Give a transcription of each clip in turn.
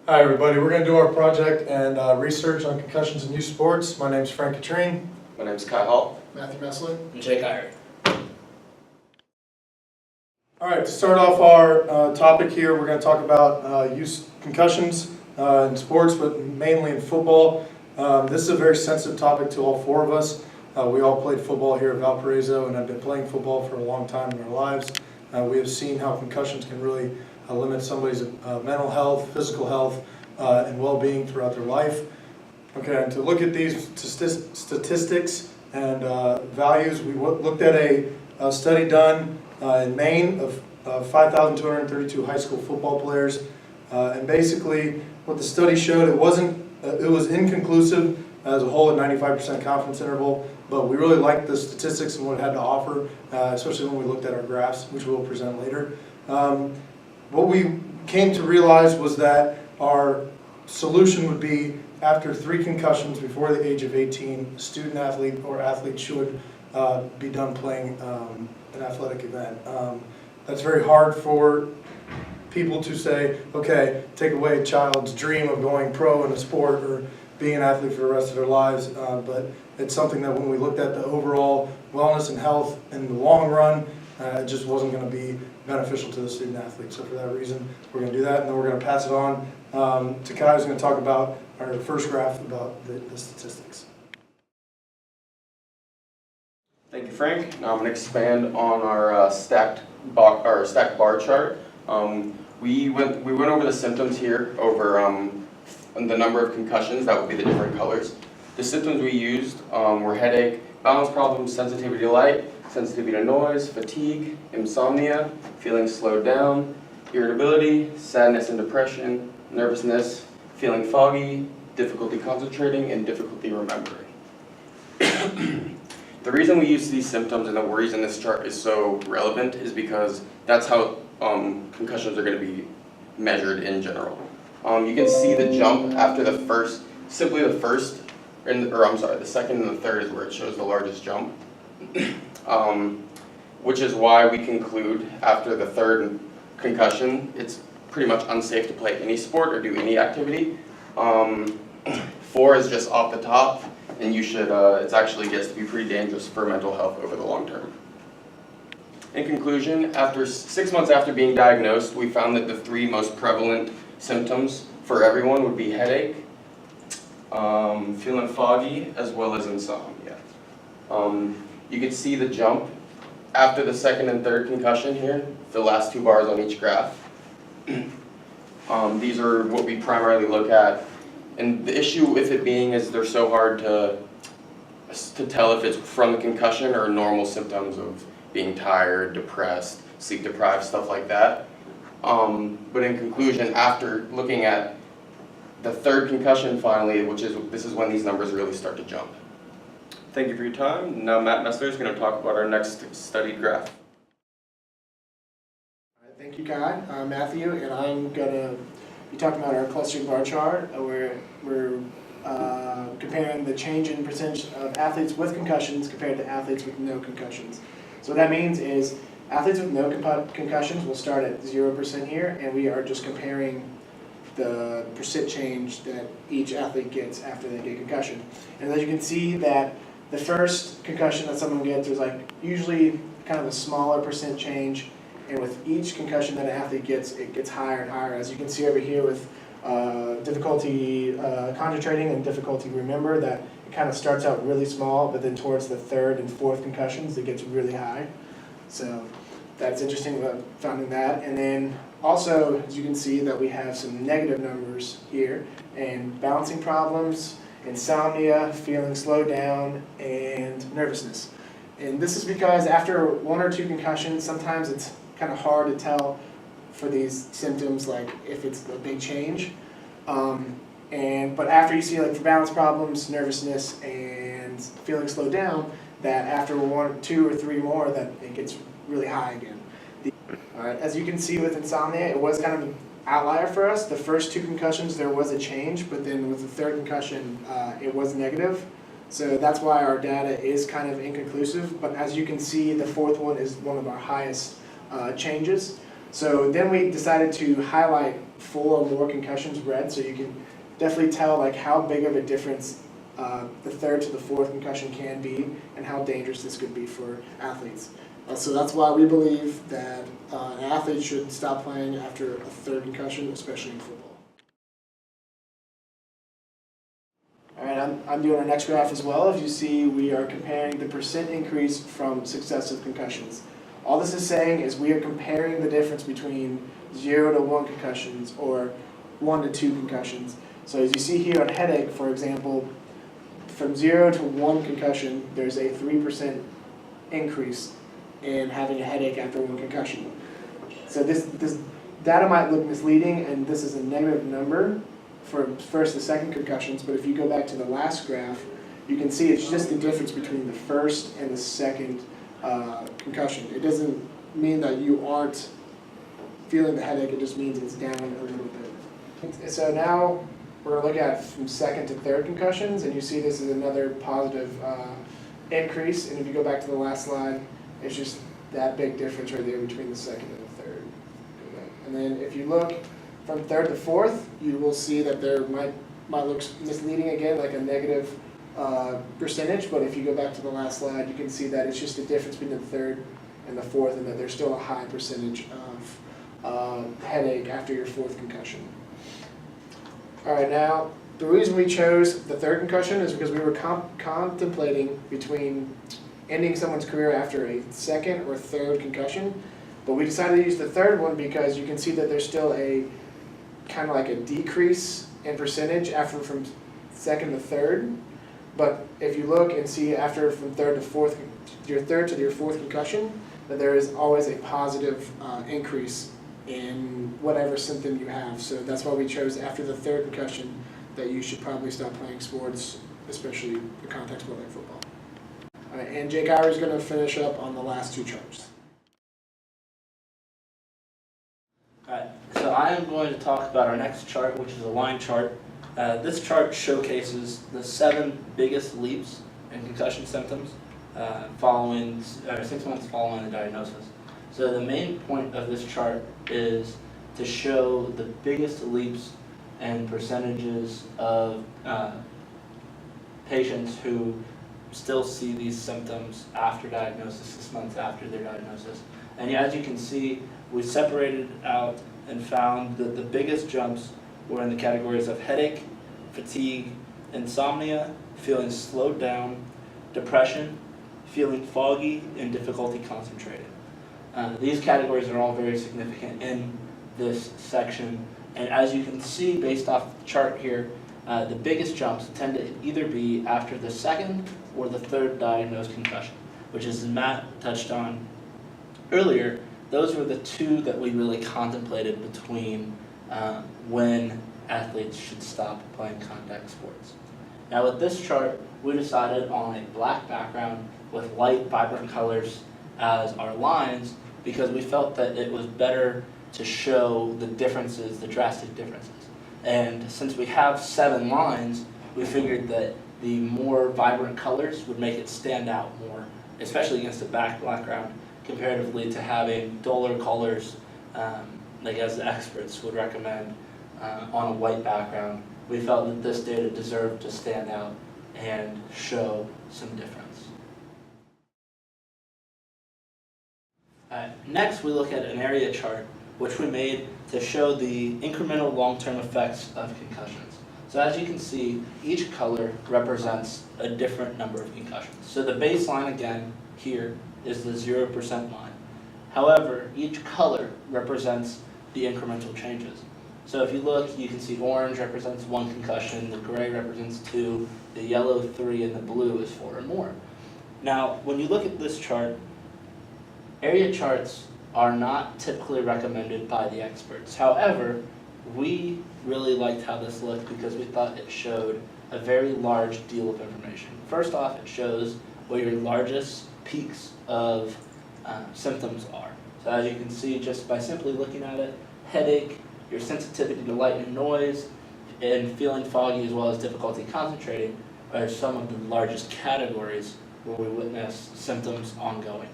Hi everybody, we're going to do our project and research on concussions in youth sports. My name is Frank Katrine. My name is Kai Hall. Matthew Messler. And Jake Irie. Alright, to start off our topic here, we're going to talk about youth concussions in sports, but mainly in football. This is a very sensitive topic to all four of us. We all played football here at Valparaiso and have been playing football for a long time in our lives. We have seen how concussions can really limit somebody's mental health, physical health, and well-being throughout their life. Okay, and to look at these statistics and values, we looked at a study done in Maine of 5,232 high school football players, and basically what the study showed, it was inconclusive as a whole at 95% confidence interval, but we really liked the statistics and what it had to offer, especially when we looked at our graphs, which we'll present later. What we came to realize was that our solution would be after 3 concussions before the age of 18, student athlete or athlete should be done playing an athletic event. That's very hard for people to say, okay, take away a child's dream of going pro in a sport or being an athlete for the rest of their lives, but it's something that when we looked at the overall wellness and health in the long run, it just wasn't going to be beneficial to the student athlete. So for that reason, we're going to do that, and then we're going to pass it on to Kai, who's going to talk about our first graph about the statistics. Thank you, Frank. Now I'm going to expand on our stacked bar chart. We went over the symptoms here over the number of concussions. That would be the different colors. The symptoms we used were headache, balance problems, sensitivity to light, sensitivity to noise, fatigue, insomnia, feeling slowed down, irritability, sadness and depression, nervousness, feeling foggy, difficulty concentrating, and difficulty remembering. The reason we use these symptoms and the reason this chart is so relevant is because that's how concussions are going to be measured in general. You can see the jump after the first, the second and the third is where it shows the largest jump. Which is why we conclude after the third concussion, it's pretty much unsafe to play any sport or do any activity. 4 is just off the top, and you should, it actually gets to be pretty dangerous for mental health over the long term. In conclusion, after 6 months after being diagnosed, we found that the 3 most prevalent symptoms for everyone would be headache, feeling foggy, as well as insomnia. You can see the jump after the second and third concussion here, the last 2 bars on each graph. These are what we primarily look at. And the issue with it being is they're so hard to tell if it's from the concussion or normal symptoms of being tired, depressed, sleep deprived, stuff like that. But in conclusion, after looking at the third concussion finally, this is when these numbers really start to jump. Thank you for your time. Now Matt Messler is going to talk about our next studied graph. Thank you, Kai. I'm Matthew, and I'm going to be talking about our clustered bar chart where we're comparing the change in percentage of athletes with concussions compared to athletes with no concussions. So what that means is athletes with no concussions will start at 0% here, and we are just comparing the percent change that each athlete gets after they get concussion. And as you can see that the first concussion that someone gets is usually kind of a smaller percent change, and with each concussion that an athlete gets, it gets higher and higher. As you can see over here with difficulty concentrating and difficulty remember, that it kind of starts out really small, but then towards the third and fourth concussions, it gets really high. So that's interesting about finding that. And then also, as you can see, that we have some negative numbers here, and balancing problems, insomnia, feeling slowed down, and nervousness. And this is because after 1 or 2 concussions, sometimes it's kind of hard to tell for these symptoms, like if it's a big change. But after you see, for balance problems, nervousness, and feeling slowed down, that after 1, 2, or 3 more, that it gets really high again. As you can see with insomnia, it was kind of an outlier for us. The first 2 concussions, there was a change, but then with the third concussion, it was negative. So that's why our data is kind of inconclusive. But as you can see, the fourth one is one of our highest changes. So then we decided to highlight 4 or more concussions red, so you can definitely tell like how big of a difference the third to the fourth concussion can be, and how dangerous this could be for athletes. So that's why we believe that an athlete should stop playing after a third concussion, especially in football. All right, I'm doing our next graph as well. As you see, we are comparing the percent increase from successive concussions. All this is saying is we are comparing the difference between 0 to 1 concussions or 1 to 2 concussions. So as you see here on headache, for example, from 0 to 1 concussion, there's a 3% increase in having a headache after 1 concussion. So this data might look misleading, and this is a negative number for first and second concussions, but if you go back to the last graph, you can see it's just the difference between the first and the second concussion. It doesn't mean that you aren't feeling the headache, it just means it's down a little bit. So now we're going to look at from second to third concussions, and you see this is another positive increase, and if you go back to the last slide, it's just that big difference right there between the second and the third. And then if you look from third to fourth, you will see that there might look misleading again, like a negative percentage, but if you go back to the last slide, you can see that it's just the difference between the third and the fourth, and that there's still a high percentage of headache after your fourth concussion. All right, now the reason we chose the third concussion is because we were contemplating between ending someone's career after a second or third concussion, but we decided to use the third one because you can see that there's still a kind of like a decrease in percentage after from second to third. But if you look and see after from third to fourth, your third to your fourth concussion, that there is always a positive increase in whatever symptom you have. So that's why we chose after the third concussion that you should probably stop playing sports, especially the contact sport like football. All right, and Jake Ira is going to finish up on the last 2 charts. Alright, so I am going to talk about our next chart, which is a line chart. This chart showcases the 7 biggest leaps in concussion symptoms 6 months following the diagnosis. So the main point of this chart is to show the biggest leaps and percentages of patients who still see these symptoms after diagnosis, 6 months after their diagnosis. And as you can see, we separated out and found that the biggest jumps were in the categories of headache, fatigue, insomnia, feeling slowed down, depression, feeling foggy, and difficulty concentrating. These categories are all very significant in this section, and as you can see based off the chart here, the biggest jumps tend to either be after the second or the third diagnosed concussion, which as Matt touched on earlier, those were the 2 that we really contemplated between when athletes should stop playing contact sports. Now with this chart, we decided on a black background with light, vibrant colors as our lines because we felt that it was better to show the differences, the drastic differences. And since we have 7 lines, we figured that the more vibrant colors would make it stand out more, especially against a background, comparatively to having duller colors, like as the experts would recommend, on a white background. We felt that this data deserved to stand out and show some difference. Next, we look at an area chart, which we made to show the incremental long-term effects of concussions. So as you can see, each color represents a different number of concussions. So the baseline, again, here is the 0% line. However, each color represents the incremental changes. So if you look, you can see orange represents 1 concussion, the gray represents 2, the yellow 3, and the blue is 4 or more. Now, when you look at this chart, area charts are not typically recommended by the experts. However, we really liked how this looked because we thought it showed a very large deal of information. First off, it shows where your largest peaks of symptoms are. So as you can see, just by simply looking at it, headache, your sensitivity to light and noise, and feeling foggy as well as difficulty concentrating are some of the largest categories where we witness symptoms ongoing.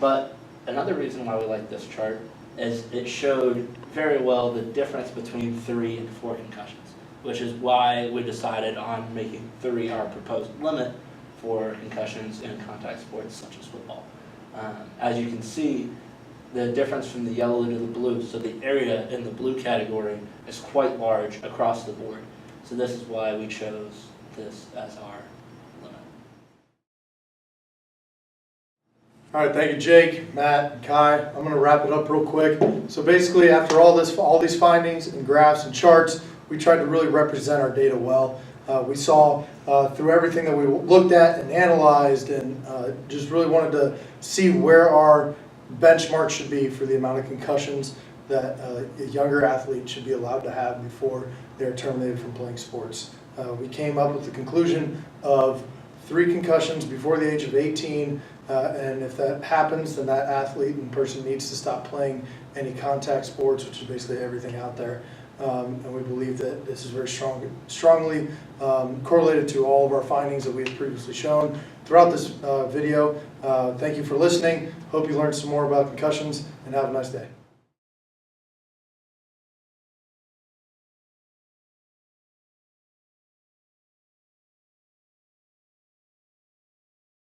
But another reason why we like this chart is it showed very well the difference between 3 and 4 concussions, which is why we decided on making 3 our proposed limit for concussions in contact sports such as football. As you can see, the difference from the yellow to the blue, so the area in the blue category is quite large across the board. So this is why we chose this as our limit. All right, thank you, Jake, Matt, and Kai. I'm going to wrap it up real quick. So basically, after all these findings and graphs and charts, we tried to really represent our data well. We saw through everything that we looked at and analyzed, and just really wanted to see where our benchmark should be for the amount of concussions that a younger athlete should be allowed to have before they're terminated from playing sports. We came up with the conclusion of 3 concussions before the age of 18, and if that happens, then that athlete and person needs to stop playing any contact sports, which is basically everything out there. And we believe that this is very strongly correlated to all of our findings that we have previously shown throughout this video. Thank you for listening. Hope you learned some more about concussions, and have a nice day.